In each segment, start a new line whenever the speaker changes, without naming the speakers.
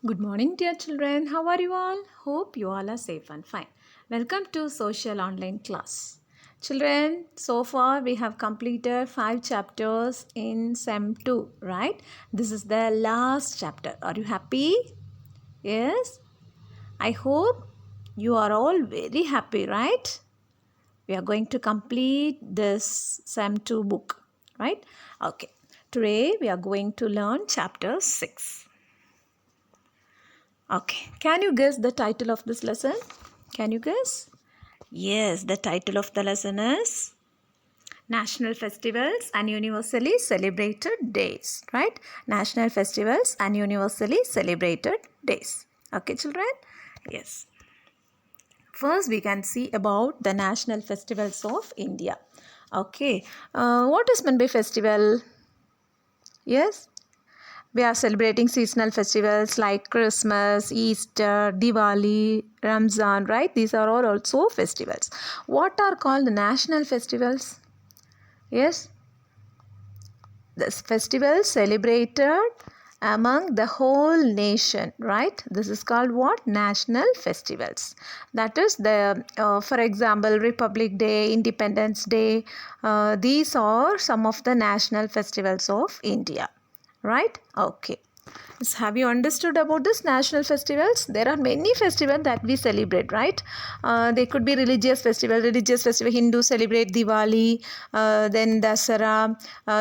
Good morning, dear children. How are you all? Hope you all are safe and fine. Welcome to Social Online Class. Children, so far we have completed 5 chapters in SEM 2, right? This is the last chapter. Are you happy? Yes? I hope you are all very happy, right? We are going to complete this SEM 2 book, right? Okay. Today we are going to learn chapter 6. Okay, can you guess the title of this lesson? Can you guess? Yes, the title of the lesson is National Festivals and Universally Celebrated Days, right? National Festivals and Universally Celebrated Days. Okay, children? Yes. First, we can see about the national festivals of India. Okay, what is meant by festival? Yes, we are celebrating seasonal festivals like Christmas, Easter, Diwali, Ramzan, right? These are all also festivals. What are called the national festivals? Yes, the festivals celebrated among the whole nation, right? This is called what? National festivals. That is the, for example, Republic Day, Independence Day. These are some of the national festivals of India, right? Okay. Have you understood about this national festivals? There are many festivals that we celebrate, right? They could be religious festival. Hindus celebrate Diwali, then Dasara,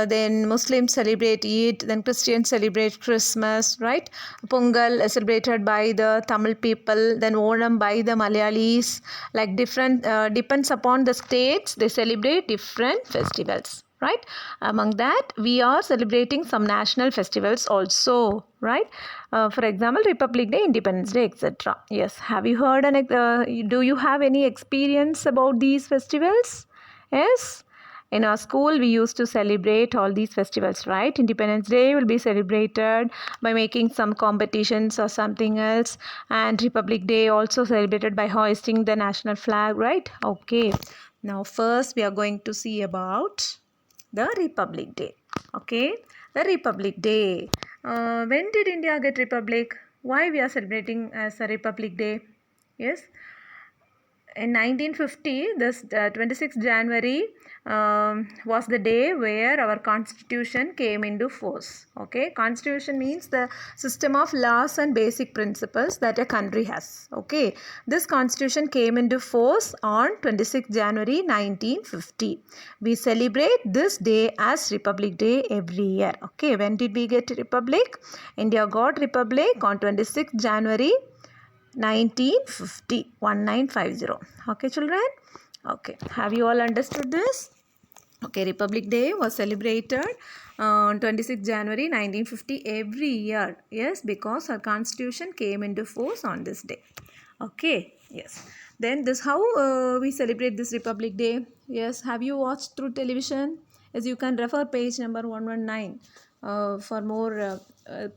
then Muslims celebrate Eid, then Christians celebrate Christmas, right? Pongal is celebrated by the Tamil people, then Onam by the Malayalis. Like different, depends upon the states, they celebrate different festivals, right? Among that, we are celebrating some national festivals also, right? For example, Republic Day, Independence Day, etc. Yes, have you heard do you have any experience about these festivals? Yes, in our school we used to celebrate all these festivals, right? Independence Day will be celebrated by making some competitions or something else, and Republic Day also celebrated by hoisting the national flag, right? Okay, now first we are going to see about the Republic Day. Okay, the Republic Day. When did India get Republic? Why we are celebrating as a Republic Day? Yes, in 1950, this 26th January was the day where our constitution came into force. Okay, constitution means the system of laws and basic principles that a country has. Okay, this constitution came into force on 26th January 1950. We celebrate this day as Republic Day every year. Okay, when did we get Republic? India got Republic on 26th January 1950. 1950. Okay, children? Okay, have you all understood this? Okay, Republic Day was celebrated on 26th January 1950 every year. Yes, because our constitution came into force on this day. Okay, yes. Then this how we celebrate this Republic Day. Yes, have you watched through television? As you can refer page number 119 for more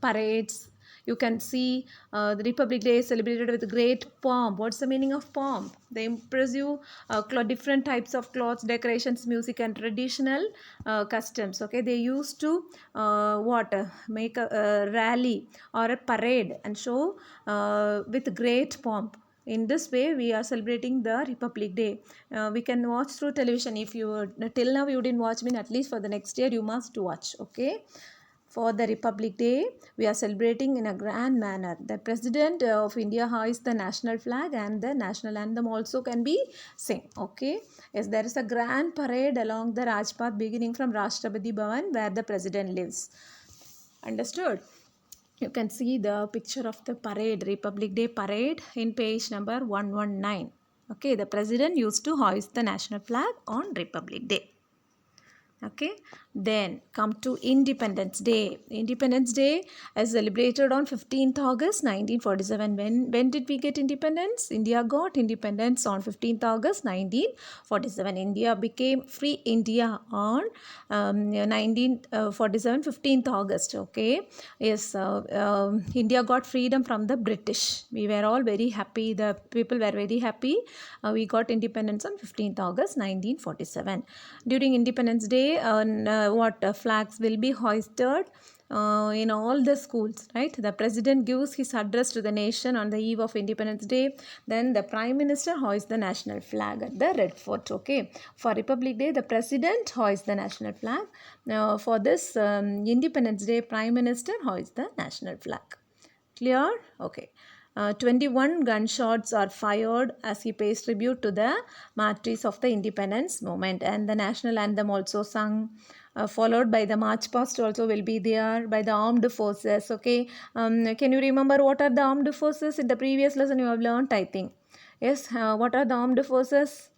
parades. You can see the Republic Day is celebrated with great pomp. What's the meaning of pomp? They impressive different types of clothes, decorations, music, and traditional customs. Okay, they used to make a rally or a parade and show with great pomp. In this way, we are celebrating the Republic Day. We can watch through television. If you till now you didn't watch, at least for the next year you must watch. Okay. For the Republic Day, we are celebrating in a grand manner. The President of India hoists the national flag and the national anthem also can be sing. Okay. Yes, there is a grand parade along the Rajpath beginning from Rashtrapati Bhavan where the President lives. Understood? You can see the picture of the parade, Republic Day parade in page number 119. Okay, the President used to hoist the national flag on Republic Day. Okay, then come to Independence Day. Independence Day is celebrated on 15th August 1947. When did we get independence? India got independence on 15th August 1947. India became free India on 1947, 15th August. Okay, yes, India got freedom from the British. We were all very happy. The people were very happy. We got independence on 15th August 1947. During Independence Day, Day, flags will be hoisted in all the schools, right? The president gives his address to the nation on the eve of Independence Day. Then the prime minister hoists the national flag at the Red Fort. Okay, for Republic Day, the president hoists the national flag. Now, for this Independence Day, prime minister hoists the national flag. Clear? Okay. 21 gunshots are fired as he pays tribute to the martyrs of the independence movement, and the national anthem also sung, followed by the march past also will be there by the armed forces. Okay, can you remember what are the armed forces? In the previous lesson you have learnt, I think. Yes, what are the armed forces?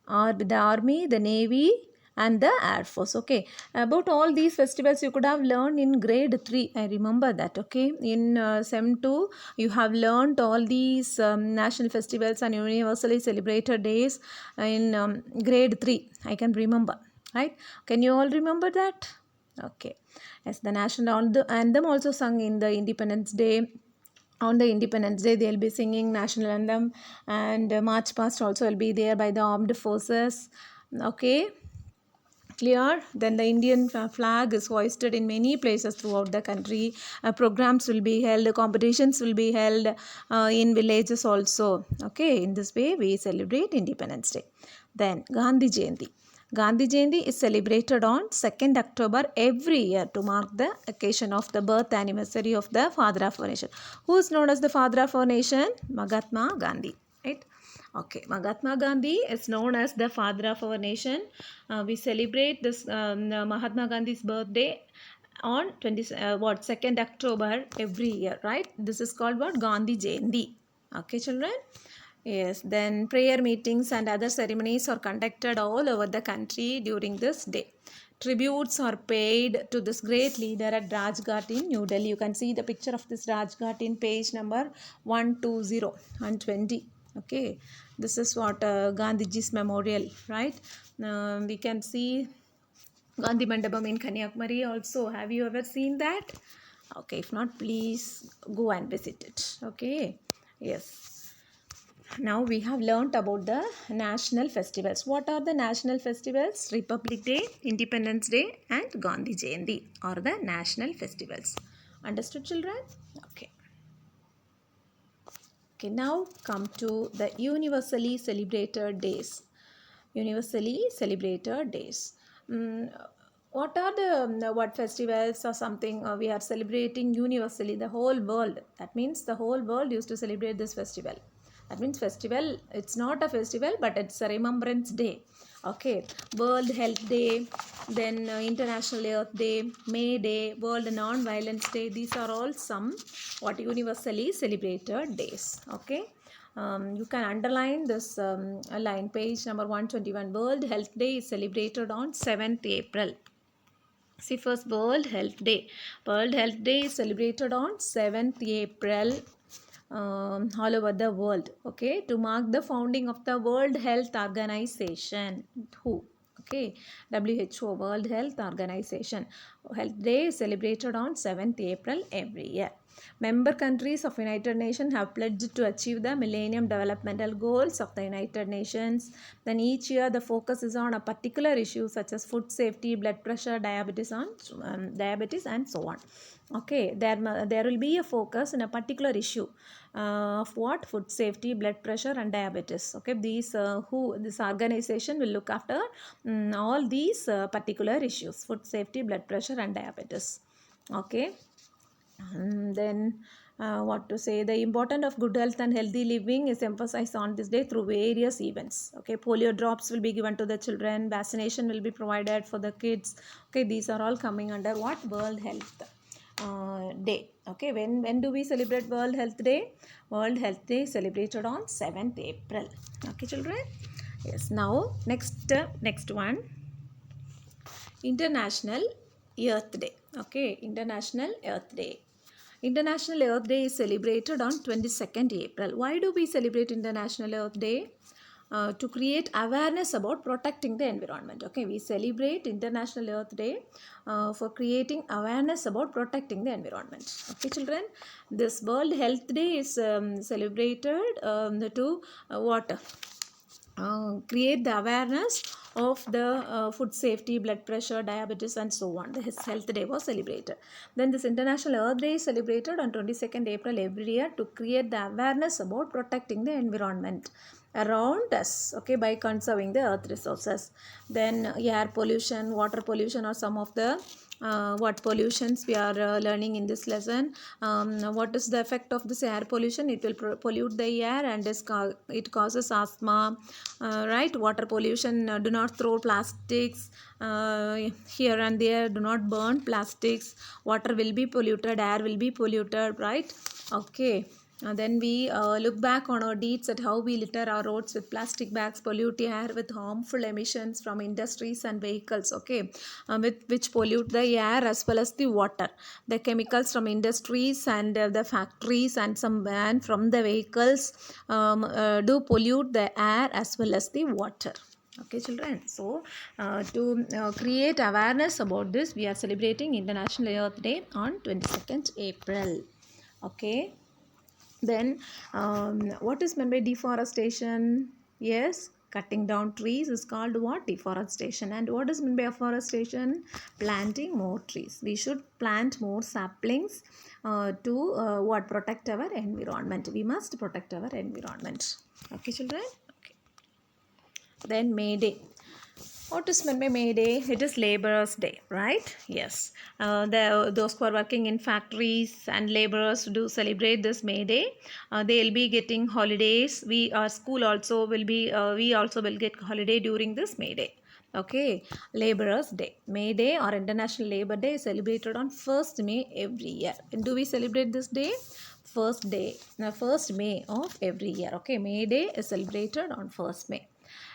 Are the army, the navy, and the air force. Okay, about all these festivals you could have learned in grade 3. I remember that. Okay, in sem 2 you have learned all these national festivals and universally celebrated days in grade 3. I can remember, right? Can you all remember that? Okay, yes, the national anthem also sung in the Independence Day. On the Independence Day they will be singing national anthem, and march past also will be there by the armed forces. Okay, clear? Then the Indian flag is hoisted in many places throughout the country. Programs will be held, competitions will be held in villages also. Okay, in this way we celebrate Independence Day. Then Gandhi Jayanti. Gandhi Jayanti is celebrated on 2nd October every year to mark the occasion of the birth anniversary of the father of our nation. Who is known as the father of our nation? Mahatma Gandhi, right? Okay, Mahatma Gandhi is known as the father of our nation. We celebrate this Mahatma Gandhi's birthday on 2nd October every year, right? This is called what? Gandhi Jayanti. Okay, children. Yes, then prayer meetings and other ceremonies are conducted all over the country during this day. Tributes are paid to this great leader at Rajghat in New Delhi. You can see the picture of this Rajghat in page number 120 and 20. Okay, this is what Gandhiji's memorial, right? We can see Gandhi Mandapam in Kanyakumari also. Have you ever seen that? Okay, if not, please go and visit it. Okay, yes. Now we have learnt about the national festivals. What are the national festivals? Republic Day, Independence Day, and Gandhi Jayanti are the national festivals. Understood, children? Okay. Okay, now come to the universally celebrated days. Universally celebrated days. What are the what festivals or something we are celebrating universally? The whole world. That means the whole world used to celebrate this festival. That means festival, it's not a festival, but it's a remembrance day. Okay, World Health Day, then International Earth Day, May Day, World Non-Violence Day. These are all some what universally celebrated days. Okay, you can underline this line, page number 121. World Health Day is celebrated on 7th April. See, first World Health Day. World Health Day is celebrated on 7th April. All over the world, okay, to mark the founding of the World Health Organization. Who? Okay, WHO, World Health Organization. Health Day is celebrated on 7th April every year. Member countries of United Nations have pledged to achieve the Millennium Developmental Goals of the United Nations. Then each year the focus is on a particular issue such as food safety, blood pressure, diabetes and so on. Okay, there will be a focus in a particular issue of what? Food safety, blood pressure and diabetes. Okay, these this organization will look after all these particular issues: food safety, blood pressure and diabetes. Okay, then what to say, the importance of good health and healthy living is emphasized on this day through various events. Okay, polio drops will be given to the children, vaccination will be provided for the kids. Okay, these are all coming under what? World Health Day. Okay, when do we celebrate World Health Day? World Health Day is celebrated on 7th April. Okay, children. Yes, now next one, International Earth Day. Okay, International Earth Day. International Earth Day is celebrated on 22nd April. Why do we celebrate International Earth Day? To create awareness about protecting the environment. Okay, we celebrate International Earth Day for creating awareness about protecting the environment. Okay, children, this World Health Day is celebrated to what? Create the awareness of the food safety, blood pressure, diabetes, and so on. The health day was celebrated. Then this International Earth Day is celebrated on 22nd April every year to create the awareness about protecting the environment around us, okay, by conserving the earth resources. Then air pollution, water pollution are some of the what pollutions we are learning in this lesson. What is the effect of this air pollution? It will pollute the air and it causes asthma, right? Water pollution, do not throw plastics here and there, do not burn plastics, water will be polluted, air will be polluted, right? Okay. Then we look back on our deeds at how we litter our roads with plastic bags, pollute air with harmful emissions from industries and vehicles, okay, which pollute the air as well as the water. The chemicals from industries and the factories and from the vehicles do pollute the air as well as the water. Okay, children. So, to create awareness about this, we are celebrating International Earth Day on 22nd April. Okay. Then what is meant by deforestation? Yes, cutting down trees is called what? Deforestation. And what is meant by afforestation? Planting more trees. We should plant more saplings to what? Protect our environment. We must protect our environment. Okay, children? Okay. Then May Day. What is meant by May Day? It is Laborers' Day, right? Yes. Those who are working in factories and laborers do celebrate this May Day. They will be getting holidays. Our school also will be. We also will get holiday during this May Day. Okay, Laborers' Day. May Day or International Labor Day is celebrated on 1st May every year. And do we celebrate this day? First May of every year. Okay, May Day is celebrated on 1st May.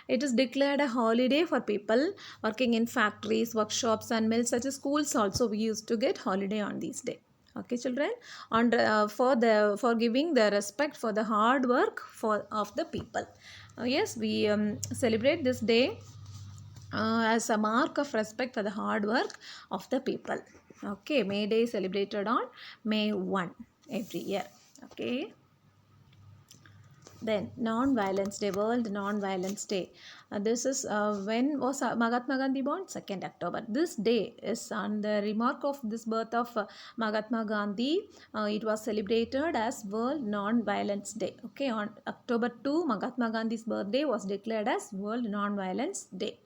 It is declared a holiday for people working in factories, workshops, and mills, such as schools. Also, we used to get holiday on these days. Okay, children, for giving the respect for the hard work of the people. Yes, we celebrate this day as a mark of respect for the hard work of the people. Okay, May Day is celebrated on May 1 every year. Okay. Then Non-Violence Day, World Non-Violence Day. This is when was Mahatma Gandhi born? 2nd October. This day is on the remark of this birth of Mahatma Gandhi. It was celebrated as World Non-Violence Day. Okay, on October 2, Mahatma Gandhi's birthday was declared as World Non-Violence Day.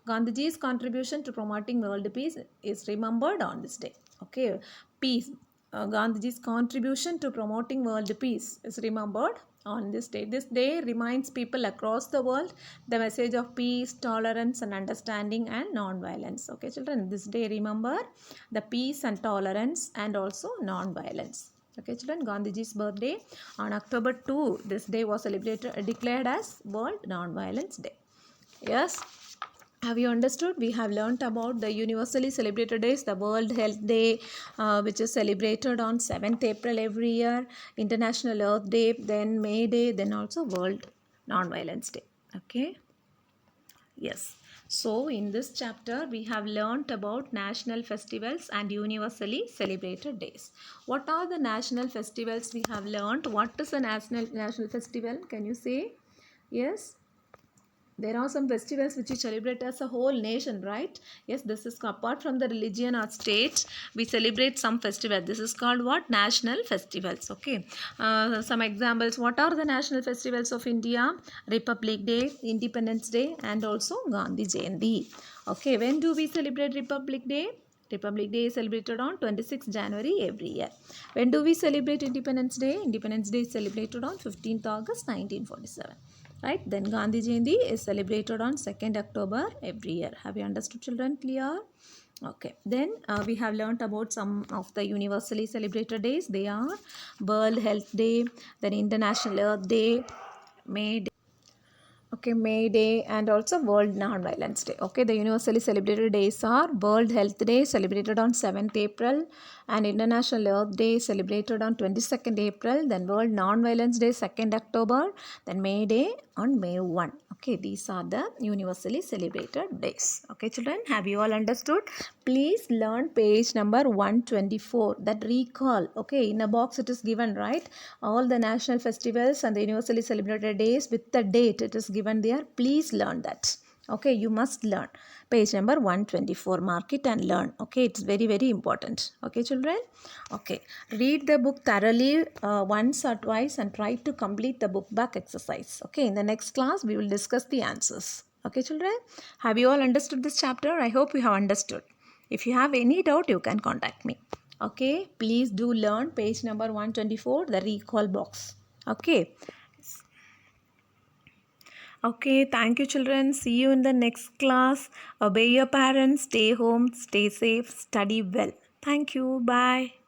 Gandhiji's contribution to promoting world peace is remembered on this day. Okay, peace. Gandhiji's contribution to promoting world peace is remembered on this day. This day reminds people across the world the message of peace, tolerance, and understanding and non-violence. Okay, children, this day remember the peace and tolerance and also non-violence. Okay, children, Gandhiji's birthday on October 2. This day was declared as World Non-Violence Day. Yes. Have you understood? We have learnt about the universally celebrated days, the World Health Day, which is celebrated on 7th April every year, International Earth Day, then May Day, then also World Non-Violence Day. Okay. Yes. So, in this chapter, we have learnt about national festivals and universally celebrated days. What are the national festivals we have learnt? What is a national festival? Can you say? Yes. There are some festivals which we celebrate as a whole nation, right? Yes, this is apart from the religion or state, we celebrate some festival. This is called what? National festivals. Okay. Some examples. What are the national festivals of India? Republic Day, Independence Day, and also Gandhi Jayanti. Okay. When do we celebrate Republic Day? Republic Day is celebrated on 26th January every year. When do we celebrate Independence Day? Independence Day is celebrated on 15th August 1947. Right, then Gandhi Jayanti is celebrated on 2nd October every year. Have you understood, children? Clear? Okay, then we have learnt about some of the universally celebrated days. They are World Health Day, then International Earth Day, May Day. Okay, May Day and also World Non-Violence Day. Okay, the universally celebrated days are World Health Day celebrated on 7th April and International Earth Day celebrated on 22nd April, then World Non-Violence Day 2nd October, then May Day on May 1. Okay, these are the universally celebrated days. Okay, children, have you all understood? Please learn page number 124, that recall. Okay, in a box it is given, right? All the national festivals and the universally celebrated days with the date it is given there. Please learn that. Okay, you must learn. Page number 124. Mark it and learn. Okay, it's very, very important. Okay, children? Okay, read the book thoroughly once or twice and try to complete the book back exercise. Okay, in the next class, we will discuss the answers. Okay, children? Have you all understood this chapter? I hope you have understood. If you have any doubt, you can contact me. Okay, please do learn page number 124, the recall box. Okay. Okay, thank you, children. See you in the next class. Obey your parents, stay home, stay safe, study well. Thank you. Bye.